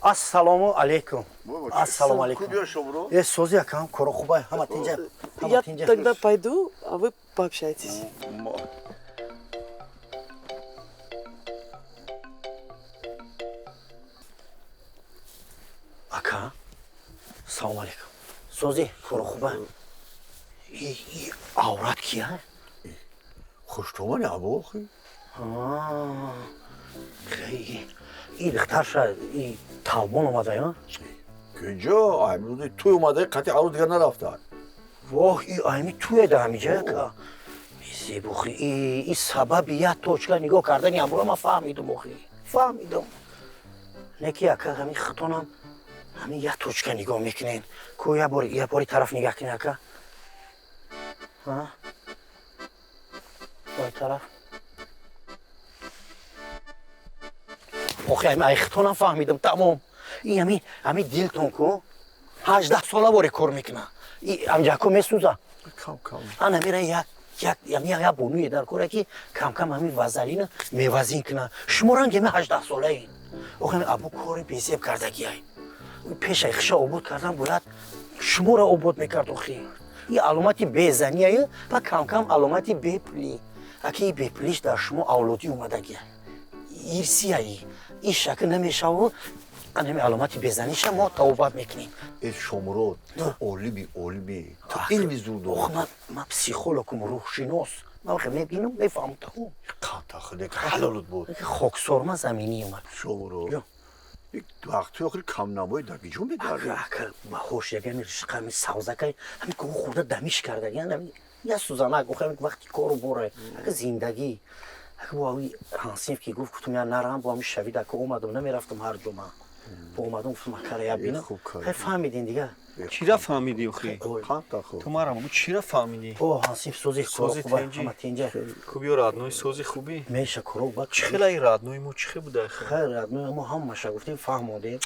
Ассаламу алейкум. Ассаламу алейкум. Куда Шомрод? Сози акам, коро хубай, хама тинҷа. Я тогда пойду, а вы пообщайтесь. Ака, салом алейкум. Сози, коро хубай. И аврат кия? Хуштомани або ахи? И духтарша, и талбон омада, я? Кунҷо, амрӯзи туй омадаи қати арӯ дига нарафтанд. Воҳ, и айми туеда ҳамиҷа, ака. Зебухи, и сабаби я точка нигоҳ кардани амро ма фаҳмидум, охи. Фаҳмидум. Неки, ака, ҳами хитонам, ҳами я точка нигоҳ мекунен. Ку я бори тараф нигоҳ кунен, ака. Бори тараф. охи, ҳами хитонам фаҳмидум, тамом. И ҳами дилтон ку 18 сола боре кор мекуна. И амҷако месӯза. Ана мера я бонуе дар кора ки кам-кам ҳами вазалина мевазин куна. Шуморо ҳами 18 солаи. охи, абу кори бесеб кардагиай. Пешай хиша обод кардан бояд шуморо обод мекард, охи. И аломати безаниай ва кам-кам аломати бепули. Аки бепулиш дар шумо авлодӣ омадагиай. Ирсияи. И шакл намешаву анами аломати безаниша мо тавбат мекунем. Шомрод, олими. Ту илми зур дорӣ. Ох, ман психологум, рӯҳшинос. Ман мебинам, мефаҳмам. Қатахлек ҳалолут буд. Хоксорма заминӣ омад. Шомрод. вақти охир камнамои дар биҷо медарӣ. Ака ҳошиягами ришқами савзакай ҳами ку хурда дамиш кардаган я сузанак охир вақти кору боре ака зиндагӣ ака бо ави ҳансинф ки гуфт гуфтум я нарам бо ҳами шавид ака омадам намерафтам ҳар ҷо ман бо омадам гуфтум акара я бинам хай фаҳмидин дига чира фаҳмидӣ охи ту мараму чира фаҳмидӣ о ҳансинф сози ҳама тинҷа кубиё раднои сози хубӣ меша курок ба чӣ хелаи раднои мо чӣ хел буда хай раднои мо ҳамаша гуфтем фаҳмодем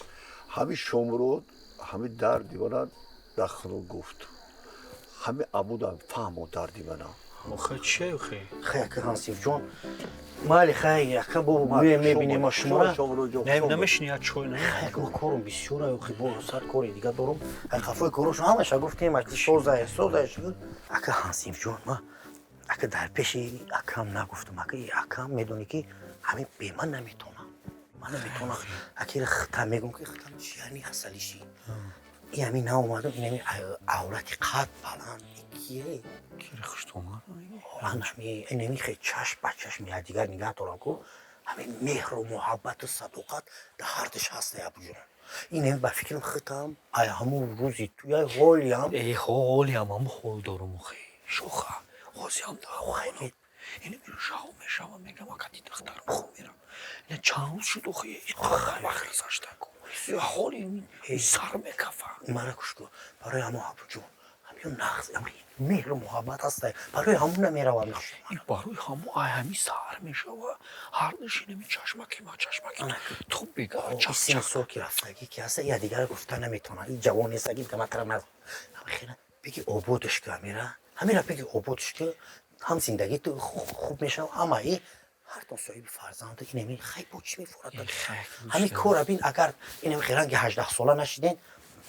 ҳами шомрод ҳами дарди манам дахно гуфт ҳами абудам фаҳмо дарди манам охи чие охи хай ака ҳансифҷон майли хай ака бо мебинем ма шумора намешини я чой на хай ма корум бисёр охи бо сад кори дига дорум ай қафои корошо ҳамаша гуфтем аки созай ака ҳансифҷон ма ака дар пеши акам нагуфтум ака акам медони ки ҳамин бе ман наметонам ман наметонам акира хита мегум ки хитам чи яъни асалиши и ҳамин наомадам инами аврати қад баланд кие кири хуштомад инами хе чашм ба чашм якдигар нигоҳ дорам ку ҳамин меҳру муҳаббату садоқат дар ҳардиш ҳаста ябуҷон инами ба фикрам хитам ай ҳамун рӯзи ту я ҳолиам ҳолиам ҳамун ҳол дорум охи шоха ҳозиам дарохона инами жав мешавам мегам акати духтар мехом мерам ина чанд рӯз шуд охи вақт гузаштаку ҳоли сар мекафа мара куш ку барои ҳамон ҳабуҷон ҳамин нағз меҳру муҳаббат ҳаста барои ҳамун намеравам барои ҳамун ай ҳами сар мешава ҳардаш инами чашмаки ту бега син соки рафтагӣ ки ҳаста я дигар гуфта наметавонад ин ҷавон нестаги каматара наз хела биги ободш ка ҳамира ҳамира биги ободш ка ҳам зиндагӣ ту хуб мешава ҳамаи ҳар тон соҳиби фарзанду инами хай бо чӣ мефорад ҳамин кора бин агар инами хиранги 18 сола нашиден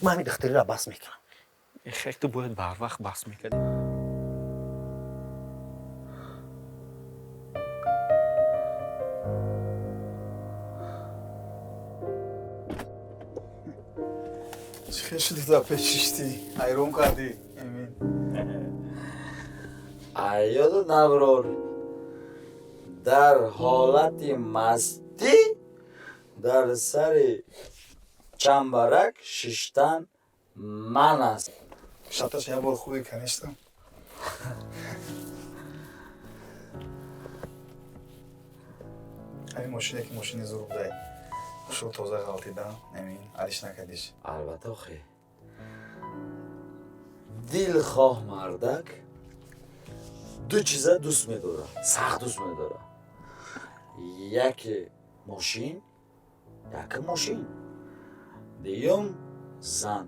ман ҳамин духтарира бас мекунам хек ту бояд барвақт бас мекардӣ чӣ хел шуди дар пешишти айрон кардӣ айёду наврор дар ҳолати мастӣ дар сари чамбарак шиштан ман аст шаташ як бор хубе канистам ҳамин мошине ки мошини зурубдай шо тоза ғалтидам намин алиш накадиш албатта охи дилхоҳ мардак ду чиза дӯст медорад сахт дӯст медорад яке мошин дуюм зан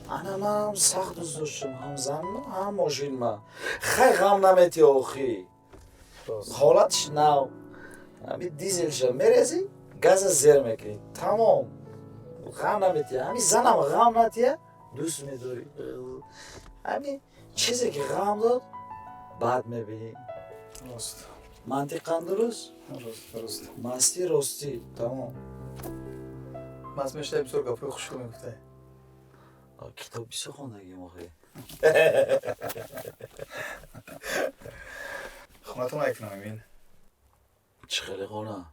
ана манам сахт дӯст доштам ҳам занма ҳам мошинма хай ғам наметиҳ охи ҳолатиш нав ҳами дизелша мерези گاز زیر میکنی تمام غم نمیتیه همین زنم غم نتیه دوست میداری همین چیزی که غم داد بعد میبینی درست منطقا درست درست مستی راستی تمام من میشه بسیار گپی خوشو میگفته کتاب بیسو خوندگی موقعی خونتون اکنم امین چه خیلی خونه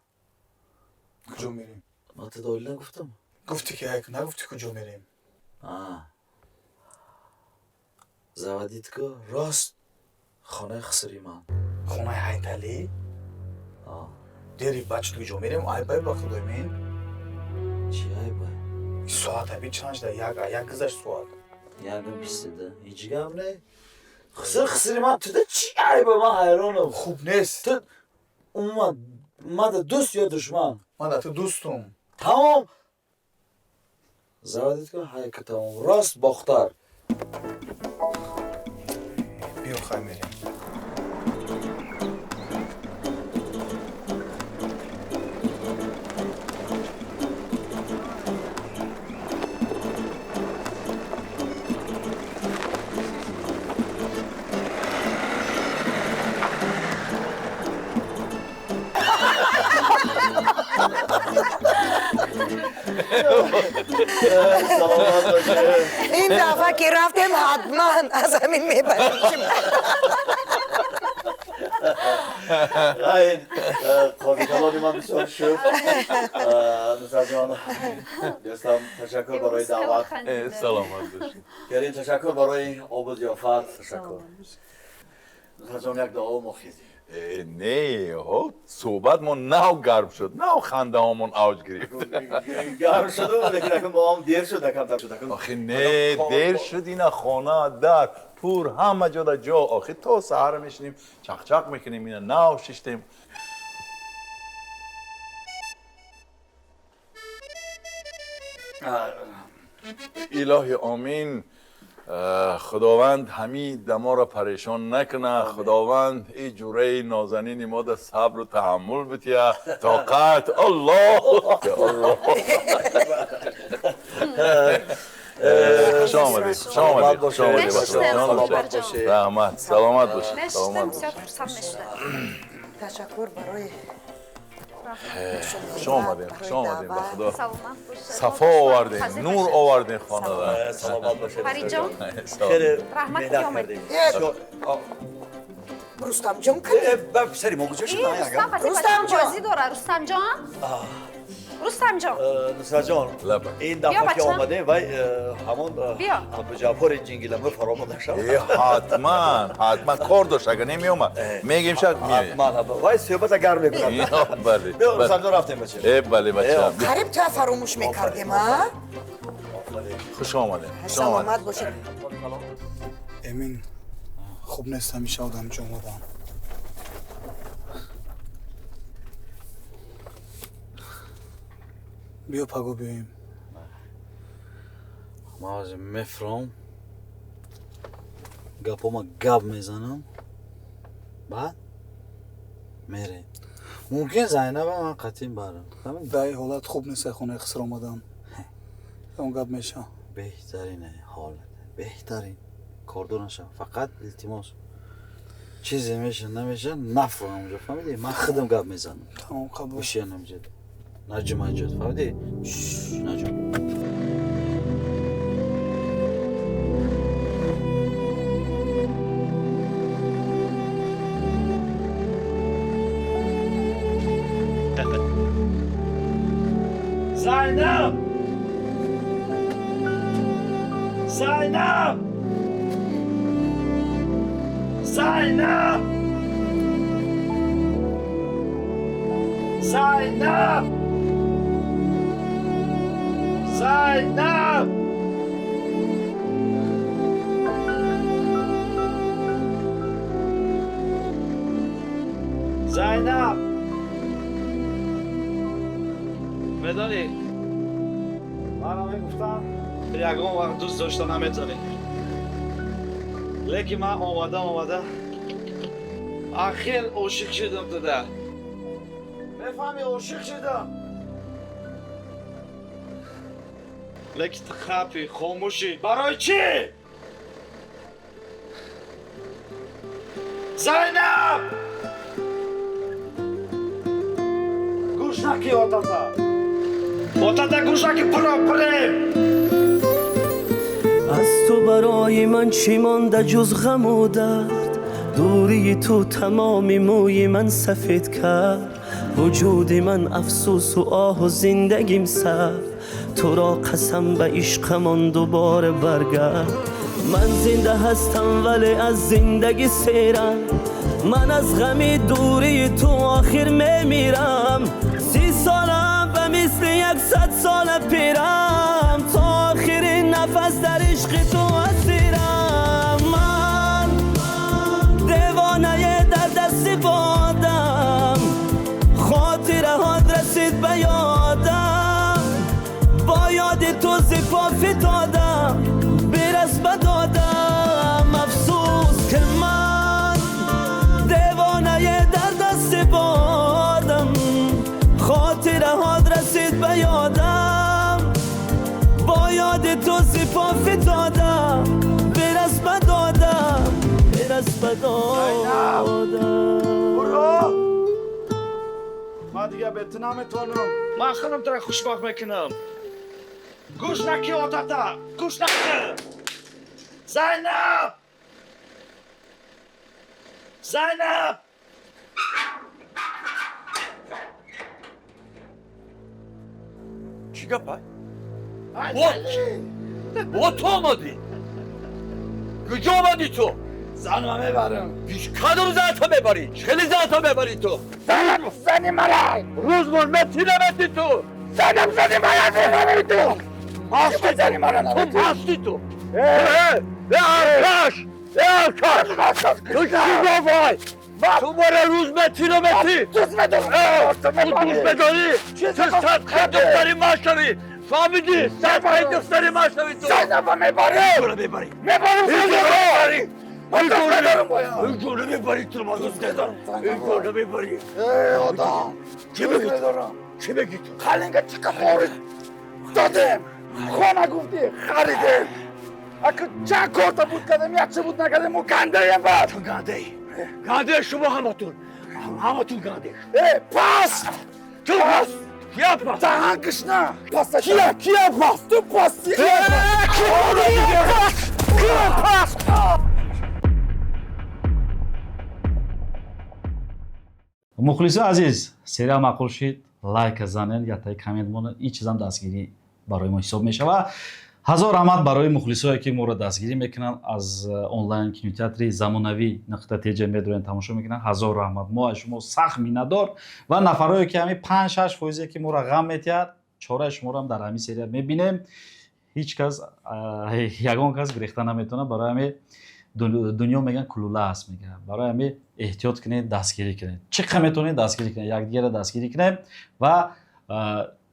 کجا میریم من تداویل نگفتم گفتی که اکن نگفتی کجا میریم زودید که راست خانه خسری من خونه حیدلی دیری بچه کجا میریم آی بای وقت دویمین چی ای بای ساعت ابی چند ده یک گذشت ساعت یعنی 20 ده هیچ گم نه خسری من تو ده چی ای بای من حیرانم خوب نیست تو اومد دوست یا دشمن من ده تو دوستم تمام زودید که های که تمام راست باختر بیا خواهی میریم این دفعه که رفتیم حتما از همین میبریم این خواهی کلامی من بسیار شد نصر جان دوستم تشکر برای دعوت سلامت باشید گرین تشکر برای آب ضیافت تشکر نصر جان یک دعا مخیزی نه ها صحبت ما نه گرم شد نه خنده هامون اوج گرفت گرم شده لیکن اکن با هم دیر شد اکن شد آخه نه دیر شد اینا خانه در پور همه جا جا آخه تا سهر میشنیم چق چق میکنیم اینا نه ششتیم الهی آمین خداوند همین دما را پریشان نکنه خداوند این جوره نازنین ما در صبر و تحمل بتیه طاقت الله خوش آمدید خوش آمدید خوش آمدید رحمت سلامت باشید سلامت باشید تشکر برای خوش آمدین خوش آمدین به خدا صفا آوردین نور آوردین خانه را سلامت باشید فرید جان خیلی رحمت مهنت آمد. کردیم رستم جان کنی سری ما گذاشت رستم جان داره رستم جان رستم جان نصر جان این دفعه که آمده وای همون بیا ابوجعفر جنگیلمه فراموده شد حتما کار داشت اگر نمی اومد میگیم شاید میایه وای صحبت گرم میکنم بله بیا نصر جان رفتیم بچه بله بچه قریب تو فراموش میکردیم ها خوش آمدین خوش سلامت آمدین باشید امین خوب نیست همیشه آدم جا آمدم بیا پگو بیاییم ما از مفرام گپا ما گپ میزنم بعد میره ممکن زینب من قطیم برم به این حالت خوب نیست خونه خسر آمدم اون گپ میشه بهترین حالت بهترین کاردو نشم فقط التماس چیزی میشه نمیشه نفرم اونجا فهمیدی من خودم گپ میزنم تمام قبول گوشی نمیشه نجم اینجا فهمیدی نجم زینب زینب زینب زینب زینب زینب بدانی من همه گفتم یکم وقت دوست داشتن نمیتونی لیکن من آمده آخر عاشق شدم تو ده بفهمی عاشق شدم лекит хапи хомӯшӣ барои чӣ зайнаб гӯшнаки отата гӯшнаки пирем از تو برای من چی مانده جز غم و درد دوری تو تمام موی من سفید کرد وجود من افسوس و آه و زندگیم سرد تو را قسم به عشقمان دوباره برگرد من زنده هستم ولی از زندگی سیرم من از غمی دوری تو آخر میمیرم 30 سالم به مثل 100 سال پیرم تا آخرین نفس در عشق تو اسیرم من دیوانه در دست بادم خاطره هات رسید به یادم با یاد تو زپا فتادم برس بدادم افسوس که من دیوانه در دست بادم خاطره هات رسید به یادم با یاد تو زپا فتادم برس بدادم برس بدادم ما دیگه بهت نمیتونم من خودم تو را خوشبخت میکنم گوش نکی آتاتا گوش نکی زینب زینب چی گپه؟ با تو آمدی کجا آمدی تو؟ زنم میبرم کدوم زن تو میبری؟ خیلی زن تو میبری تو؟ زنم زنی مرا روزمون متی نمیتی تو زنم زنی مرا زنی تو ماستی زنی مرا تو ماستی تو ارکش تو چی بابای تو برای روز متی نمیتی دوست بدارم تو دوست بداری تو صدقه دختری ماشوی فهمیدی صدقه دختری ماشوی تو زنم میبری تو میبری میبری من دوست ندارم باید این گونه میبری تو ما دوست ندارم این گونه میبری آدم چی بگی تو؟ چی بگی تو؟ خالنگه چکا خورید دادیم خانه گفتی خریدیم اگه چه کارتا بود کردیم یا چه بود نکردیم و گنده ایم بعد تو گنده ای گنده شما همتون گنده پاس تو پاس کیا پاس؟ دهنگش نه پاس کیا پاس؟ تو پاسی کیا پاس؟ мухлисо азиз серия маъқул шид лайк занен я таи коммент монед ин чизам дастгирӣ барои мо ҳисоб мешава ҳазор раҳмат барои мухлисое ки моро дастгирӣ мекунанд аз онлайн кинотеатри замонавӣ тж медорен тамошо мекунанд ҳазор раҳмат мо аз шумо сахт миннатдор ва нафарое ки ҳамин 5-6% ки моро ғам метиҳад чораи шуморо ҳам дар ҳамин серия мебинем ҳеҷ кас ягон кас гирехта наметавонад барои ҳамин дунё мегӯянд кулула аст мегӯянд барои ҳамин эҳтиёт кунед дастгирӣ кунед чӣ қадр метавонед дастгирӣ кунед якдигарро дастгирӣ кунед ва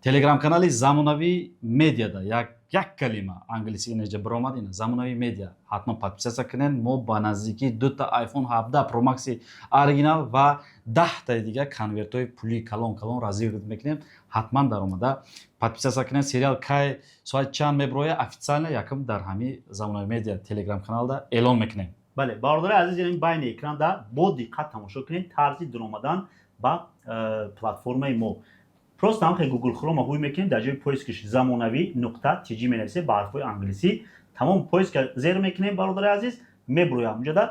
телеграм-канали замонавӣ медиада як калима англиси инҷа биромад ина замонавӣ медиа ҳатман подписатсия кунед мо ба наздикӣ 2 та iPhone 17 Pro Max оригинал ва 10 таи дигар конвертҳои пулӣ калон разигрӣ мекунем ҳатман дар омада подписатсия кунед сериал кай соати чанд меброя официально якум дар ҳамин замонавӣ медиа телеграм-каналда эълон мекунем бале бародари азиз ин байни экранда бо диққат тамошо кунед тарзи диромадан ба платформаи мо просто ҳам Google Chrome ҳуй мекунед дар ҷои поискиш замонавӣ нуқта tg менависед ба ҳарфҳои англисӣ тамом поиска зер мекунем бародари азиз меброям унҷода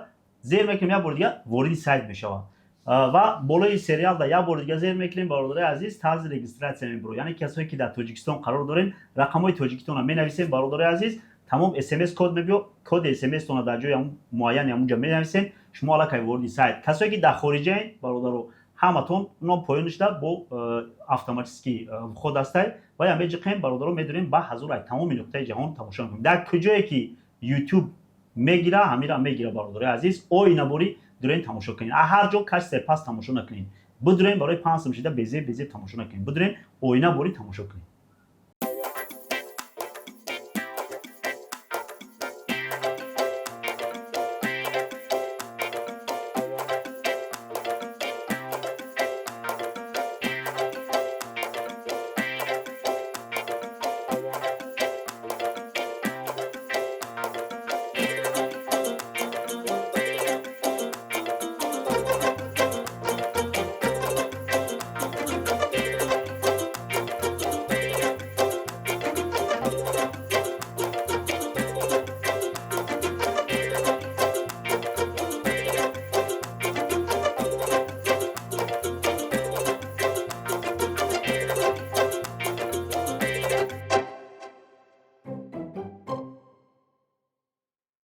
зер мекунем як бори дигар вориди сайт мешавад ва болои сериалда як бори дигар зер мекунем бародари азиз тарзи регистратсия мебро яъне касое ки дар тоҷикистон қарор дорем рақамҳои тоҷикистонро менависем бародари азиз тамом смс код мебиё коди смс-тона дар ҷои муайяни ҳамунҷа менависем шумо аллакай вориди сайт касое ки дар хориҷаен бародаро ҳаматон ном поён ништа бо автоматически вход ҳастай ва я меҷиқем бародаро медонем ба ҳазорай тамоми нуқтаи ҷаҳон тамошо мекунем дар куҷое ки YouTube мегира ҳамира мегира бародари азиз оина бори дурен тамошо кунед ҳар ҷо каш сепас тамошо накунед бидурен барои пансум шида безеб тамошо накунед бидурен оина бори тамошо кунед